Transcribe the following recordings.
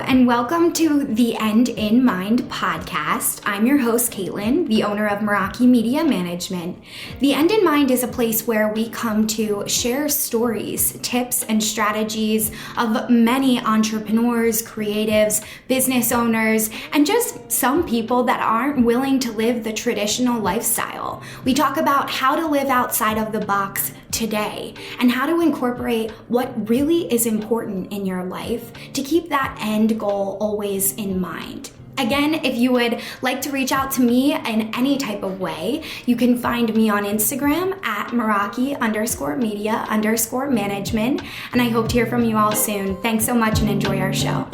and welcome to the End in Mind podcast. I'm your host, Caitlin, the owner of Meraki Media Management. The End in Mind is a place where we come to share stories, tips, and strategies of many entrepreneurs, creatives, business owners, and just some people that aren't willing to live the traditional lifestyle. We talk about how to live outside of the box today and how to incorporate what really is important in your life to keep that end goal always in mind. Again, if you would like to reach out to me in any type of way, you can find me on Instagram at Meraki_media_management. And I hope to hear from you all soon. Thanks so much and enjoy our show.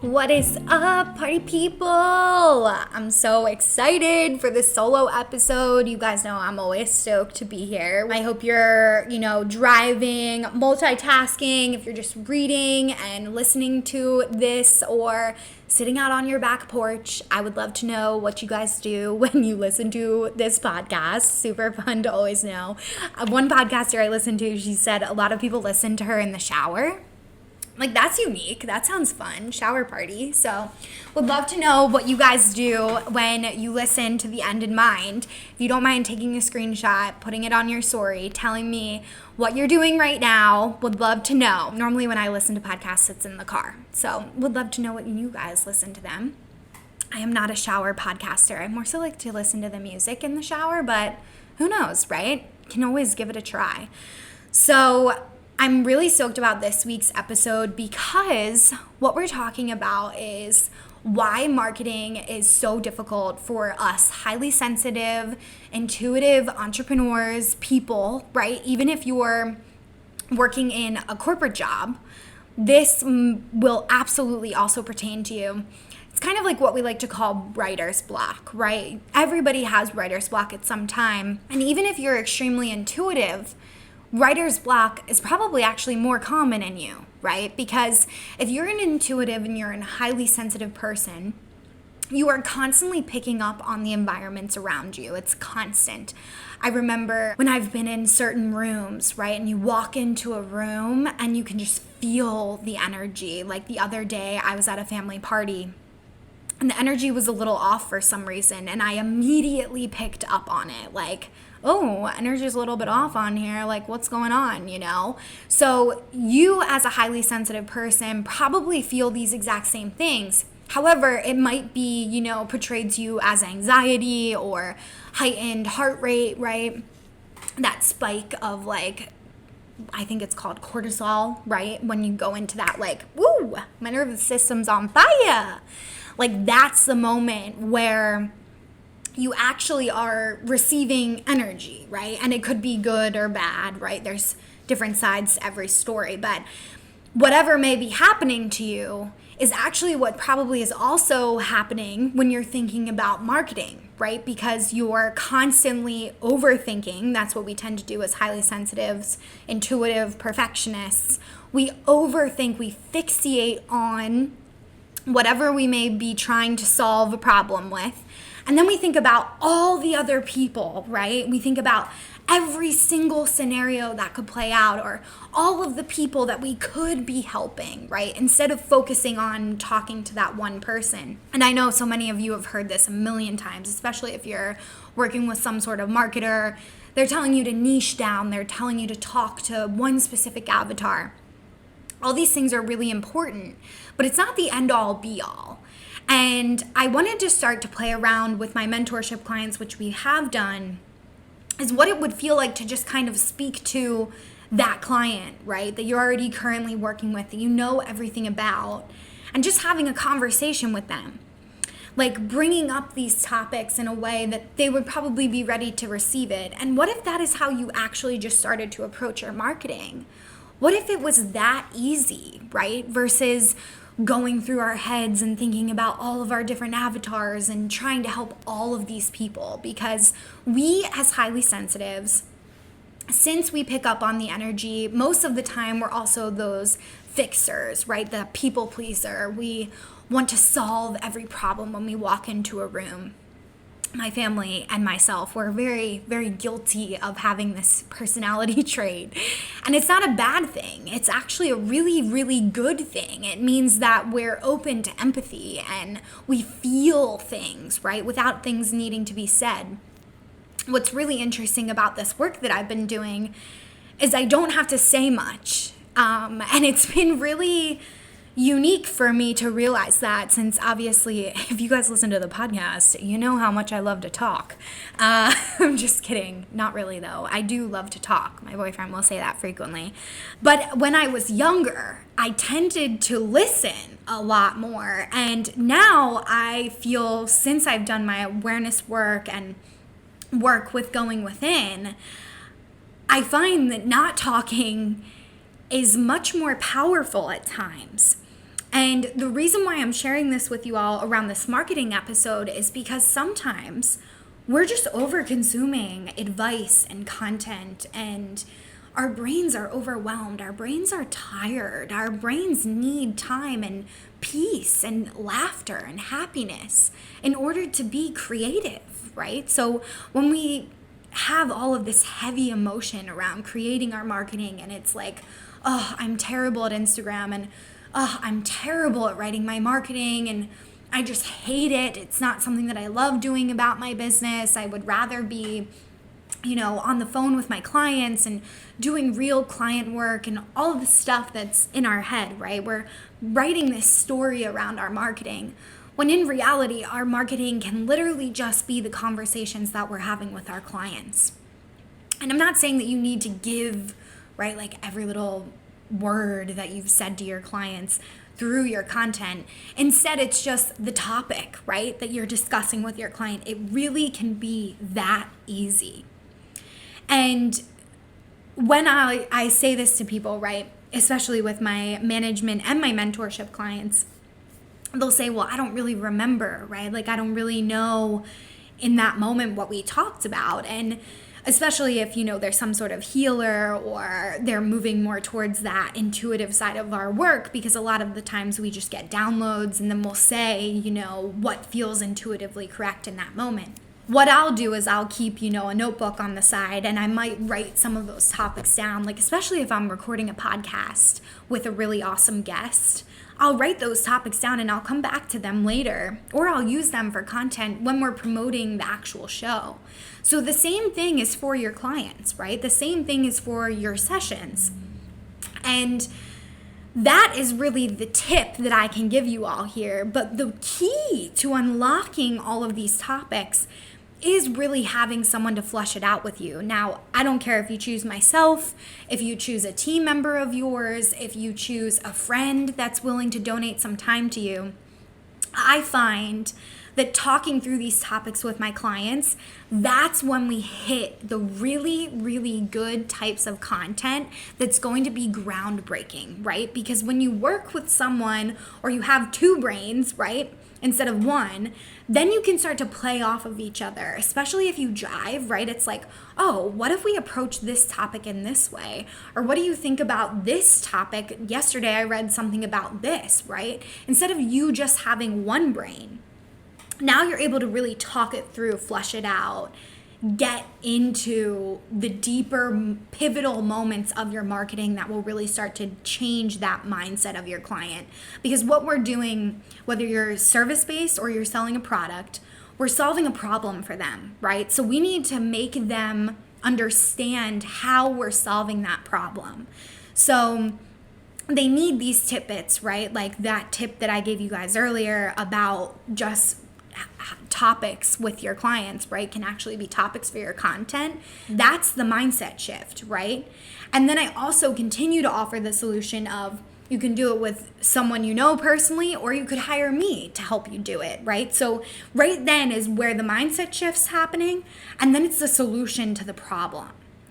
What is up, party people? I'm so excited for this solo episode. You guys know I'm always stoked to be here. I hope you're, driving, multitasking, if you're just reading and listening to this or sitting out on your back porch. I would love to know what you guys do when you listen to this podcast. Super fun to always know. One podcaster I listened to, she said a lot of people listen to her in the shower. Like, that's unique. That sounds fun. Shower party. So would love to know what you guys do when you listen to The End in Mind. If you don't mind taking a screenshot, putting it on your story, telling me what you're doing right now, would love to know. Normally when I listen to podcasts, it's in the car. So would love to know what you guys listen to them. I am not a shower podcaster. I more so like to listen to the music in the shower, but who knows, right? Can always give it a try. So I'm really stoked about this week's episode because what we're talking about is why marketing is so difficult for us highly sensitive, intuitive entrepreneurs, people, right? Even if you're working in a corporate job, this will absolutely also pertain to you. It's kind of like what we like to call writer's block, right? Everybody has writer's block at some time. And even if you're extremely intuitive, writer's block is probably actually more common in you, right? Because if you're an intuitive and you're a highly sensitive person, you are constantly picking up on the environments around you. It's constant. I remember when I've been in certain rooms, right? And you walk into a room and you can just feel the energy. Like the other day, I was at a family party and the energy was a little off for some reason. And I immediately picked up on it. Like, oh, energy's a little bit off on here. Like, what's going on, So you as a highly sensitive person probably feel these exact same things. However, it might be, portrayed to you as anxiety or heightened heart rate, right? That spike of I think it's called cortisol, right? When you go into that, woo, my nervous system's on fire. That's the moment where you actually are receiving energy, right? And it could be good or bad, right? There's different sides to every story, but whatever may be happening to you is actually what probably is also happening when you're thinking about marketing, right? Because you're constantly overthinking. That's what we tend to do as highly sensitives, intuitive, perfectionists. We overthink, we fixate on whatever we may be trying to solve a problem with. And then we think about all the other people, right? We think about every single scenario that could play out or all of the people that we could be helping, right? Instead of focusing on talking to that one person. And I know so many of you have heard this a million times, especially if you're working with some sort of marketer. They're telling you to niche down. They're telling you to talk to one specific avatar. All these things are really important, but it's not the end all be all. And I wanted to start to play around with my mentorship clients, which we have done, is what it would feel like to just kind of speak to that client, right? That you're already currently working with, that you know everything about, and just having a conversation with them. Bringing up these topics in a way that they would probably be ready to receive it. And what if that is how you actually just started to approach your marketing? What if it was that easy, right? Versus going through our heads and thinking about all of our different avatars and trying to help all of these people. Because we as highly sensitives, since we pick up on the energy, most of the time we're also those fixers, right? The people pleaser. We want to solve every problem when we walk into a room. my family and myself were very, very guilty of having this personality trait. And it's not a bad thing. It's actually a really, really good thing. It means that we're open to empathy and we feel things, right? Without things needing to be said. What's really interesting about this work that I've been doing is I don't have to say much. And it's been really unique for me to realize that, since obviously if you guys listen to the podcast, you know how much I love to talk. I'm just kidding. Not really though. I do love to talk. My boyfriend will say that frequently. But when I was younger, I tended to listen a lot more. And now I feel, since I've done my awareness work and work with going within, I find that not talking is much more powerful at times. And the reason why I'm sharing this with you all around this marketing episode is because sometimes we're just over consuming advice and content, and our brains are overwhelmed. Our brains are tired. Our brains need time and peace and laughter and happiness in order to be creative, right? So when we have all of this heavy emotion around creating our marketing, and it's like, oh, I'm terrible at Instagram, and oh, I'm terrible at writing my marketing, and I just hate it. It's not something that I love doing about my business. I would rather be, on the phone with my clients and doing real client work and all of the stuff that's in our head, right? We're writing this story around our marketing, when in reality, our marketing can literally just be the conversations that we're having with our clients. And I'm not saying that you need to give, right, like every little word that you've said to your clients through your content. Instead, it's just the topic, right, that you're discussing with your client. It really can be that easy. And when I say this to people, right, especially with my management and my mentorship clients, they'll say, well, I don't really remember, right? Like, I don't really know in that moment what we talked about. And especially if, there's some sort of healer, or they're moving more towards that intuitive side of our work, because a lot of the times we just get downloads and then we'll say, what feels intuitively correct in that moment. What I'll do is I'll keep, a notebook on the side, and I might write some of those topics down, like especially if I'm recording a podcast with a really awesome guest. I'll write those topics down and I'll come back to them later, or I'll use them for content when we're promoting the actual show. So the same thing is for your clients, right? The same thing is for your sessions. And that is really the tip that I can give you all here. But the key to unlocking all of these topics is really having someone to flush it out with you. Now, I don't care if you choose myself, if you choose a team member of yours, if you choose a friend that's willing to donate some time to you. I find that talking through these topics with my clients, that's when we hit the really, really good types of content that's going to be groundbreaking, right? Because when you work with someone, or you have two brains, right, instead of one, then you can start to play off of each other, especially if you jive, right? It's like, oh, what if we approach this topic in this way? Or what do you think about this topic? Yesterday I read something about this, right? Instead of you just having one brain, now you're able to really talk it through, flush it out, get into the deeper pivotal moments of your marketing that will really start to change that mindset of your client. Because what we're doing, whether you're service-based or you're selling a product, we're solving a problem for them, right? So we need to make them understand how we're solving that problem. So they need these tidbits, right? Like that tip that I gave you guys earlier about just topics with your clients, right, can actually be topics for your content. That's the mindset shift, right? And then I also continue to offer the solution of, you can do it with someone you know personally, or you could hire me to help you do it, right? So right then is where the mindset shift's happening, and then it's the solution to the problem.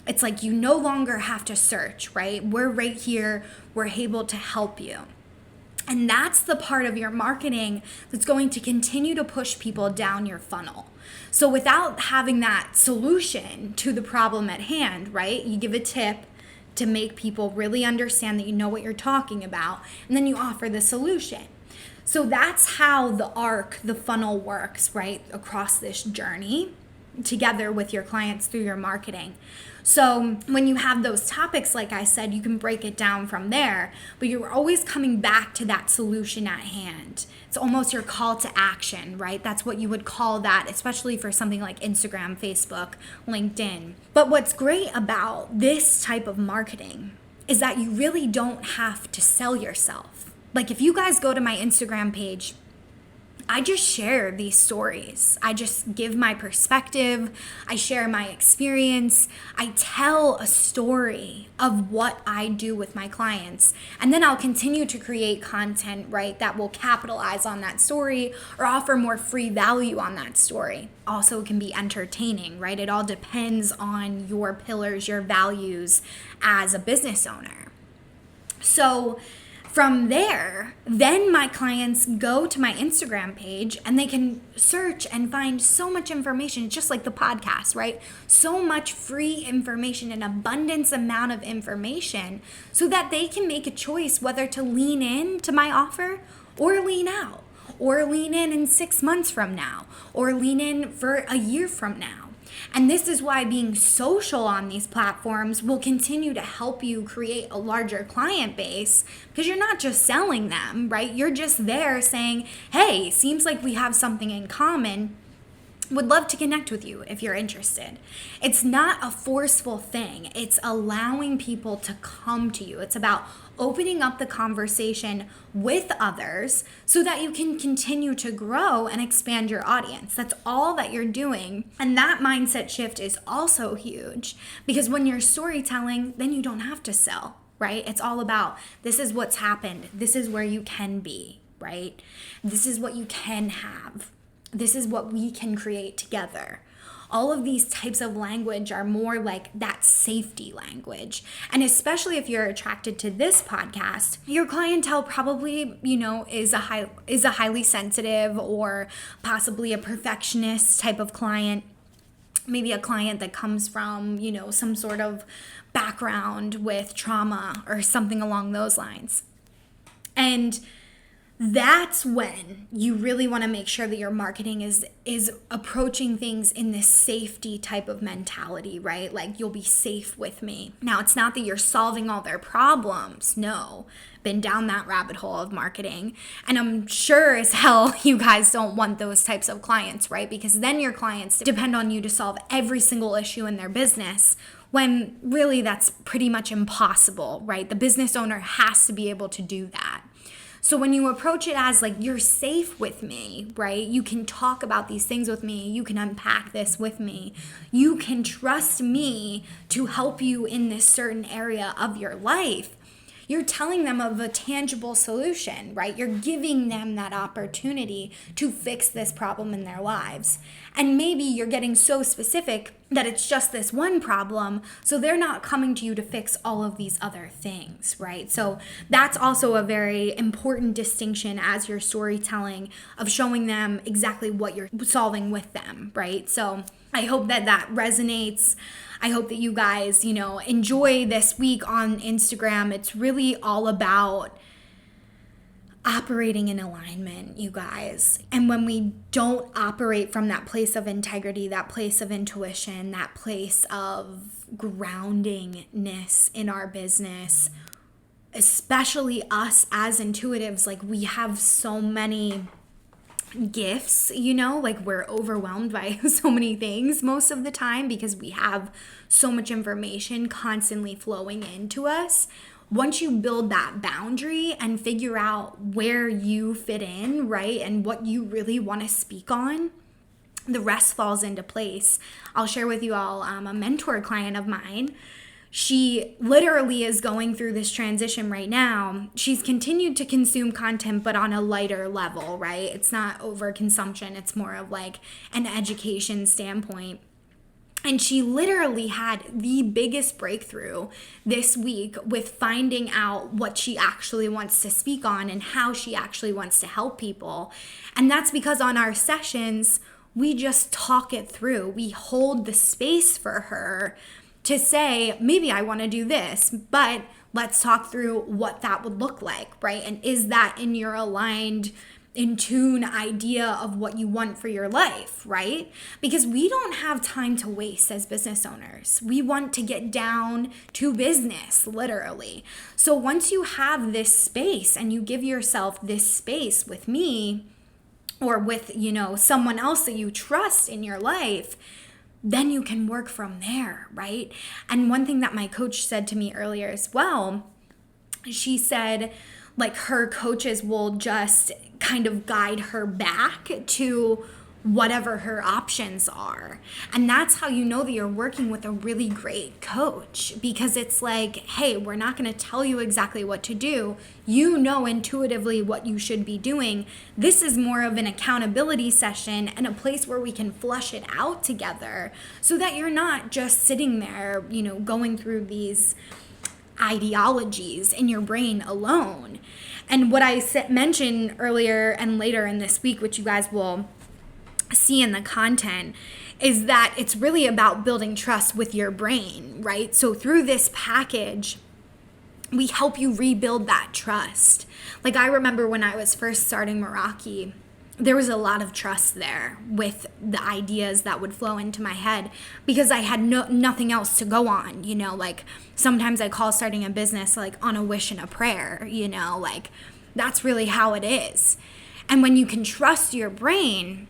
It's like you no longer have to search, right? We're right here. We're able to help you. And that's the part of your marketing that's going to continue to push people down your funnel. So without having that solution to the problem at hand, right? You give a tip to make people really understand that you know what you're talking about, and then you offer the solution. So that's how the arc, the funnel works, right? Across this journey together with your clients through your marketing. So when you have those topics, like I said, you can break it down from there, but you're always coming back to that solution at hand. It's almost your call to action, right? That's what you would call that, especially for something like Instagram, Facebook, LinkedIn. But what's great about this type of marketing is that you really don't have to sell yourself. Like if you guys go to my Instagram page, I just share these stories. I just give my perspective. I share my experience. I tell a story of what I do with my clients. And then I'll continue to create content, right, that will capitalize on that story or offer more free value on that story. Also, it can be entertaining, right? It all depends on your pillars, your values as a business owner. So from there, then my clients go to my Instagram page and they can search and find so much information, just like the podcast, right? So much free information, an abundance amount of information, so that they can make a choice whether to lean in to my offer or lean out, or lean in 6 months from now, or lean in for a year from now. And this is why being social on these platforms will continue to help you create a larger client base, because you're not just selling them, right? You're just there saying, hey, seems like we have something in common. Would love to connect with you if you're interested. It's not a forceful thing. It's allowing people to come to you. It's about opening up the conversation with others so that you can continue to grow and expand your audience. That's all that you're doing. And that mindset shift is also huge, because when you're storytelling, then you don't have to sell, right? It's all about, this is what's happened. This is where you can be, right? This is what you can have. This is what we can create together. All of these types of language are more like that safety language. And especially if you're attracted to this podcast, your clientele probably, is a highly sensitive or possibly a perfectionist type of client. Maybe a client that comes from, some sort of background with trauma or something along those lines. And that's when you really want to make sure that your marketing is approaching things in this safety type of mentality, right? Like, you'll be safe with me. Now, it's not that you're solving all their problems. No, been down that rabbit hole of marketing. And I'm sure as hell you guys don't want those types of clients, right? Because then your clients depend on you to solve every single issue in their business, when really that's pretty much impossible, right? The business owner has to be able to do that. So when you approach it as like, you're safe with me, right? You can talk about these things with me. You can unpack this with me. You can trust me to help you in this certain area of your life. You're telling them of a tangible solution, right? You're giving them that opportunity to fix this problem in their lives. And maybe you're getting so specific that it's just this one problem, so they're not coming to you to fix all of these other things, right? So that's also a very important distinction as you're storytelling, of showing them exactly what you're solving with them, right? So I hope that resonates. I hope that you guys, enjoy this week on Instagram. It's really all about operating in alignment, you guys. And when we don't operate from that place of integrity, that place of intuition, that place of groundingness in our business, especially us as intuitives, like, we have so many gifts, like, we're overwhelmed by so many things most of the time because we have so much information constantly flowing into us. Once you build that boundary and figure out where you fit in, right, and what you really want to speak on, the rest falls into place. I'll share with you all a mentor client of mine. She literally is going through this transition right now. She's continued to consume content, but on a lighter level, right? It's not overconsumption. It's more of like an education standpoint. And she literally had the biggest breakthrough this week with finding out what she actually wants to speak on and how she actually wants to help people. And that's because on our sessions, we just talk it through. We hold the space for her to say, maybe I want to do this, but let's talk through what that would look like, right? And is that in your aligned, in tune idea of what you want for your life, right? Because we don't have time to waste as business owners. We want to get down to business, literally. So once you have this space and you give yourself this space with me or with, someone else that you trust in your life, then you can work from there, right? And one thing that my coach said to me earlier as well, she said, like, her coaches will just kind of guide her back to whatever her options are. And that's how you know that you're working with a really great coach, because it's like, hey, we're not going to tell you exactly what to do. You know intuitively what you should be doing. This is more of an accountability session and a place where we can flush it out together so that you're not just sitting there, going through these ideologies in your brain alone. And what I mentioned earlier and later in this week, which you guys will see in the content, is that it's really about building trust with your brain, right? So through this package, we help you rebuild that trust. Like, I remember when I was first starting Meraki, there was a lot of trust there with the ideas that would flow into my head because I had nothing else to go on, like sometimes I call starting a business like on a wish and a prayer, like that's really how it is. And when you can trust your brain,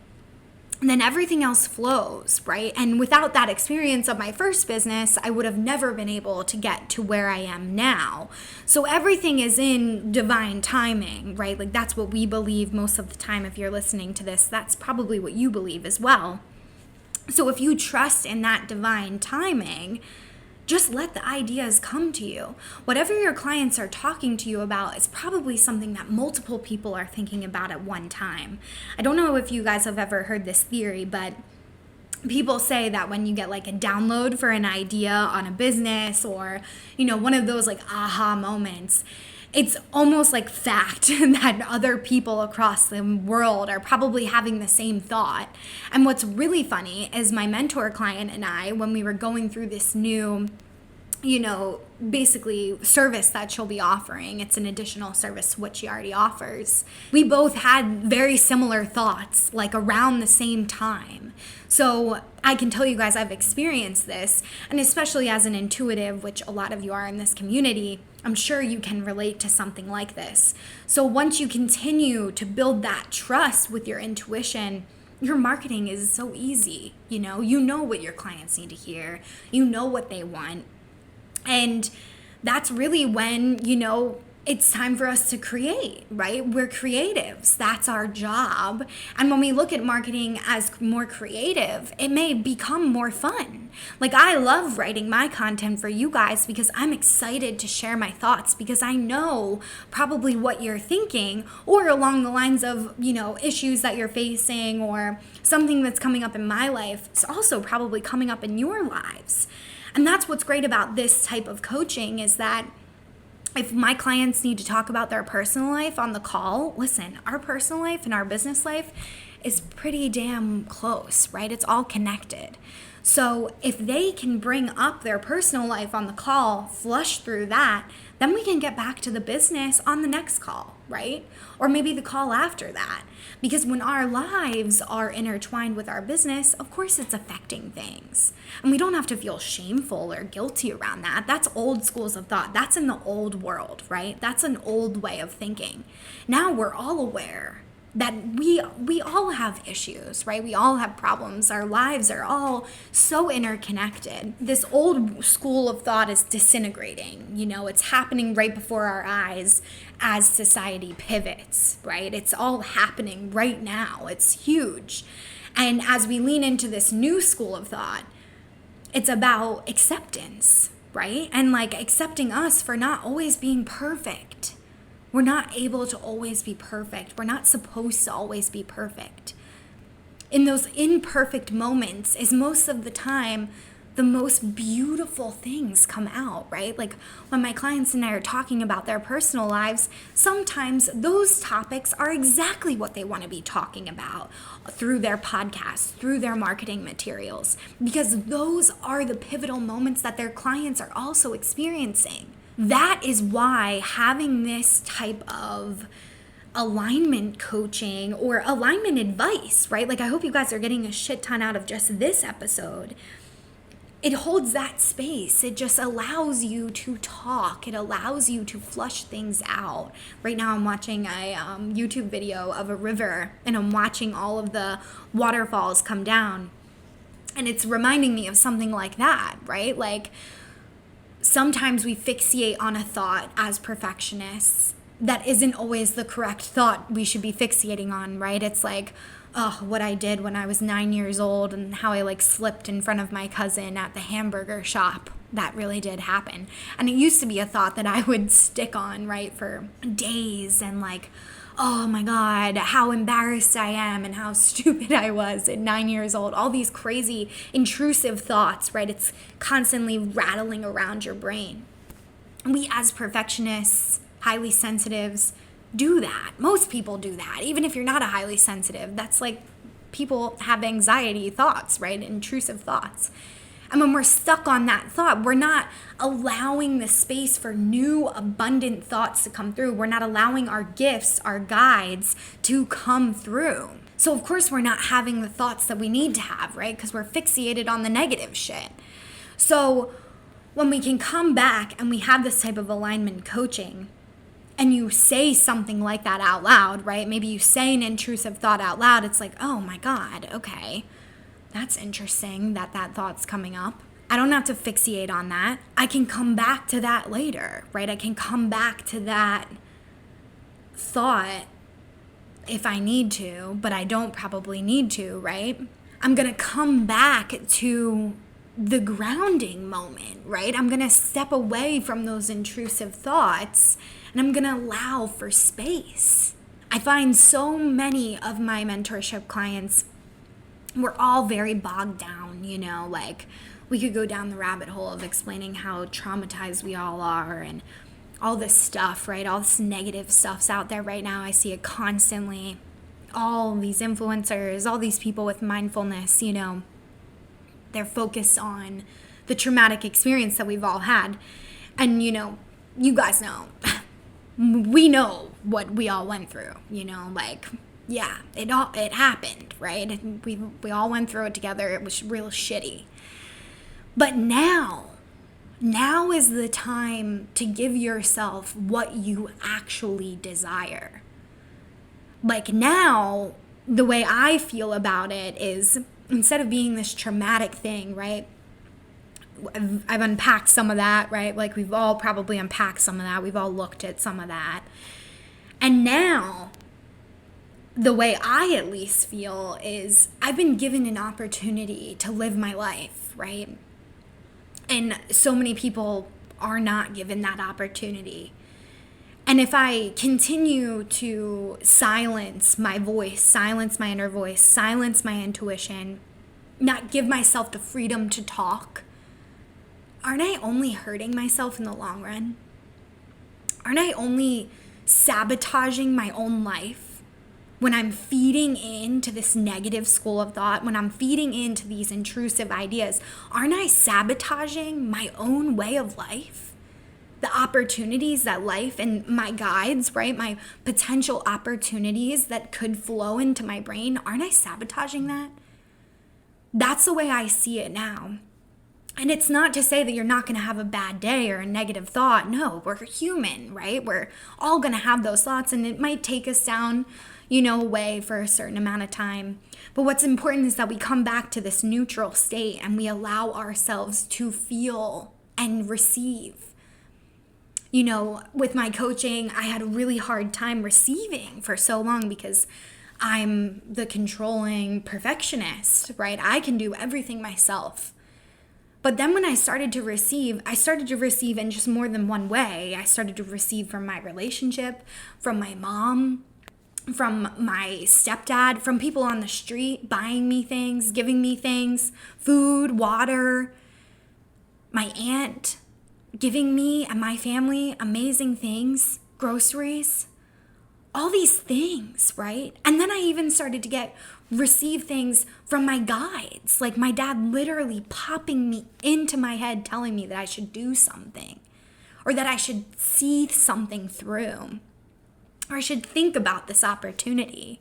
then everything else flows, right? And without that experience of my first business, I would have never been able to get to where I am now. So everything is in divine timing, right? Like, that's what we believe most of the time. If you're listening to this, that's probably what you believe as well. So if you trust in that divine timing, just let the ideas come to you. Whatever your clients are talking to you about is probably something that multiple people are thinking about at one time. I don't know if you guys have ever heard this theory, but people say that when you get like a download for an idea on a business or, one of those like aha moments, it's almost like fact that other people across the world are probably having the same thought. And what's really funny is my mentor client and I, when we were going through this new, basically service that she'll be offering, it's an additional service to what she already offers, we both had very similar thoughts, like around the same time. So I can tell you guys I've experienced this, and especially as an intuitive, which a lot of you are in this community, I'm sure you can relate to something like this. So once you continue to build that trust with your intuition, your marketing is so easy. You know what your clients need to hear. You know what they want. And that's really when, it's time for us to create, right? We're creatives. That's our job. And when we look at marketing as more creative, it may become more fun. Like, I love writing my content for you guys because I'm excited to share my thoughts, because I know probably what you're thinking, or along the lines of, issues that you're facing or something that's coming up in my life. It's also probably coming up in your lives. And that's what's great about this type of coaching, is that if my clients need to talk about their personal life on the call, listen, our personal life and our business life is pretty damn close, right? It's all connected. So if they can bring up their personal life on the call, flush through that, then we can get back to the business on the next call, right? Or maybe the call after that. Because when our lives are intertwined with our business, of course it's affecting things. And we don't have to feel shameful or guilty around that. That's old schools of thought. That's in the old world, right? That's an old way of thinking. Now we're all aware that we all have issues, right? We all have problems. Our lives are all so interconnected. This old school of thought is disintegrating. It's happening right before our eyes as society pivots, right? It's all happening right now. It's huge. And as we lean into this new school of thought, it's about acceptance, right? And like accepting us for not always being perfect. We're not able to always be perfect. We're not supposed to always be perfect. In those imperfect moments is most of the time the most beautiful things come out, right? Like when my clients and I are talking about their personal lives, sometimes those topics are exactly what they want to be talking about through their podcasts, through their marketing materials, because those are the pivotal moments that their clients are also experiencing. that is why having this type of alignment coaching or alignment advice, right? Like, I hope you guys are getting a shit ton out of just this episode. It holds that space. It just allows you to talk. It allows you to flush things out. Right now I'm watching a YouTube video of a river, and I'm watching all of the waterfalls come down. And it's reminding me of something like that, right? Like, sometimes we fixate on a thought as perfectionists that isn't always the correct thought we should be fixating on, right? It's like, oh, what I did when I was 9 years old and how I like slipped in front of my cousin at the hamburger shop. That really did happen. And it used to be a thought that I would stick on, right, for days, and like, oh my God, how embarrassed I am and how stupid I was at 9 years old. All these crazy, intrusive thoughts, right? It's constantly rattling around your brain. We as perfectionists, highly sensitives, do that. Most people do that. Even if you're not a highly sensitive, that's like people have anxiety thoughts, right? Intrusive thoughts. And when we're stuck on that thought, we're not allowing the space for new abundant thoughts to come through. We're not allowing our gifts, our guides to come through. So of course we're not having the thoughts that we need to have, right? Because we're fixated on the negative shit. So when we can come back and we have this type of alignment coaching, and you say something like that out loud, right? Maybe you say an intrusive thought out loud. It's like, oh my God, okay. That's interesting that thought's coming up. I don't have to fixate on that. I can come back to that later, right? I can come back to that thought if I need to, but I don't probably need to, right? I'm going to come back to the grounding moment, right? I'm going to step away from those intrusive thoughts, and I'm going to allow for space. I find so many of my mentorship clients, we're all very bogged down, you know, like we could go down the rabbit hole of explaining how traumatized we all are and all this stuff, right? All this negative stuff's out there right now. I see it constantly. All these influencers, all these people with mindfulness, you know, they're focused on the traumatic experience that we've all had. And, you know, you guys know, we know what we all went through, you know, like, yeah, it happened, right? We all went through it together. It was real shitty. But now is the time to give yourself what you actually desire. Like now, the way I feel about it is, instead of being this traumatic thing, right? I've unpacked some of that, right? Like we've all probably unpacked some of that. We've all looked at some of that. And now, the way I at least feel is I've been given an opportunity to live my life, right? And so many people are not given that opportunity. And if I continue to silence my voice, silence my inner voice, silence my intuition, not give myself the freedom to talk, aren't I only hurting myself in the long run? Aren't I only sabotaging my own life when I'm feeding into this negative school of thought, when I'm feeding into these intrusive ideas? Aren't I sabotaging my own way of life? The opportunities that life and my guides, right? My potential opportunities that could flow into my brain, aren't I sabotaging that? That's the way I see it now. And it's not to say that you're not going to have a bad day or a negative thought. No, we're human, right? We're all going to have those thoughts, and it might take us down, you know, away for a certain amount of time. But what's important is that we come back to this neutral state and we allow ourselves to feel and receive. You know, with my coaching, I had a really hard time receiving for so long because I'm the controlling perfectionist, right? I can do everything myself. But then when I started to receive in just more than one way. I started to receive from my relationship, from my mom, from my stepdad, from people on the street buying me things, giving me things, food, water, my aunt giving me and my family amazing things, groceries, all these things, right? And then I even started to receive things from my guides, like my dad literally popping me into my head, telling me that I should do something, or that I should see something through, or I should think about this opportunity.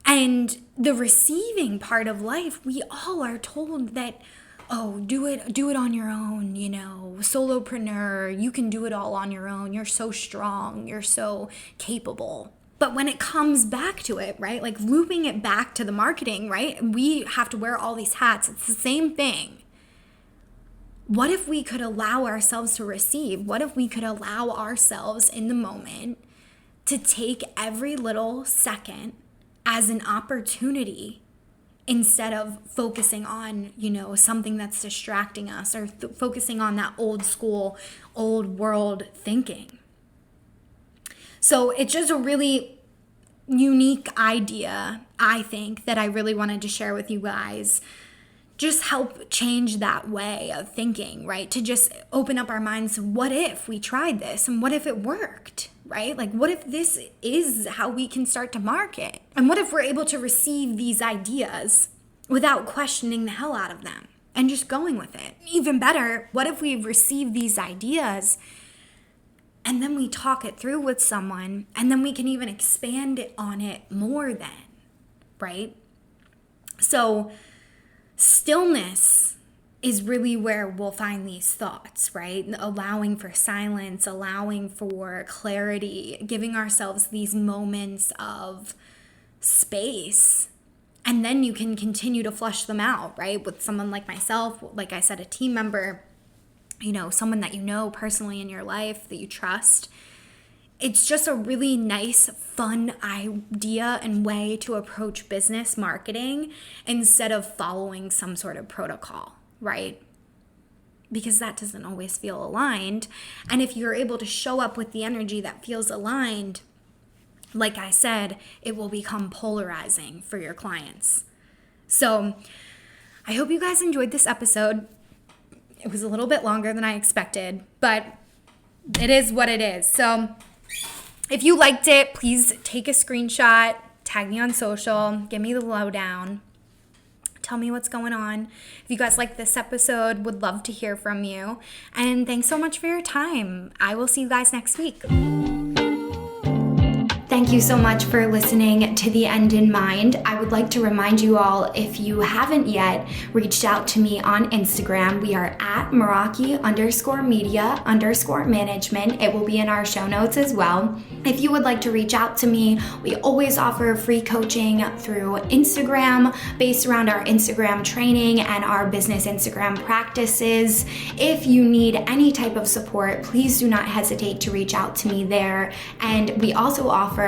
And the receiving part of life, we all are told that, oh, do it on your own, solopreneur, you can do it all on your own. You're so strong, you're so capable. But when it comes back to it, right, like looping it back to the marketing, right, we have to wear all these hats. It's the same thing. What if we could allow ourselves to receive? What if we could allow ourselves in the moment to take every little second as an opportunity instead of focusing on, something that's distracting us, or focusing on that old school, old world thinking? So it's just a really unique idea, I think, that I really wanted to share with you guys. Just help change that way of thinking, right? To just open up our minds. What if we tried this? And what if it worked, right? Like, what if this is how we can start to market? And what if we're able to receive these ideas without questioning the hell out of them and just going with it? Even better, what if we receive these ideas and then we talk it through with someone, and then we can even expand on it more then, right? So stillness is really where we'll find these thoughts, right? Allowing for silence, allowing for clarity, giving ourselves these moments of space. And then you can continue to flush them out, right? With someone like myself, like I said, a team member, someone that you know personally in your life that you trust. It's just a really nice, fun idea and way to approach business marketing instead of following some sort of protocol, right? Because that doesn't always feel aligned. And if you're able to show up with the energy that feels aligned, like I said, it will become polarizing for your clients. So I hope you guys enjoyed this episode. It was a little bit longer than I expected, but it is what it is. So if you liked it, please take a screenshot, tag me on social, give me the lowdown, tell me what's going on. If you guys like this episode, would love to hear from you. And thanks so much for your time. I will see you guys next week. Thank you so much for listening to The End in Mind. I would like to remind you all, if you haven't yet reached out to me on Instagram, we are at Meraki_media_management. It will be in our show notes as well. If you would like to reach out to me, we always offer free coaching through Instagram based around our Instagram training and our business Instagram practices. If you need any type of support, please do not hesitate to reach out to me there. And we also offer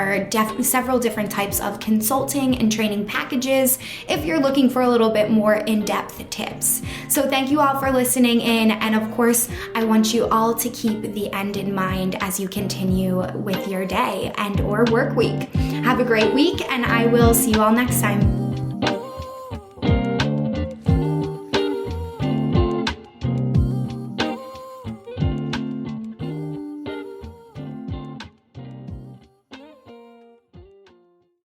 several different types of consulting and training packages if you're looking for a little bit more in-depth tips. So thank you all for listening in, and of course, I want you all to keep the end in mind as you continue with your day and or work week. Have a great week, and I will see you all next time.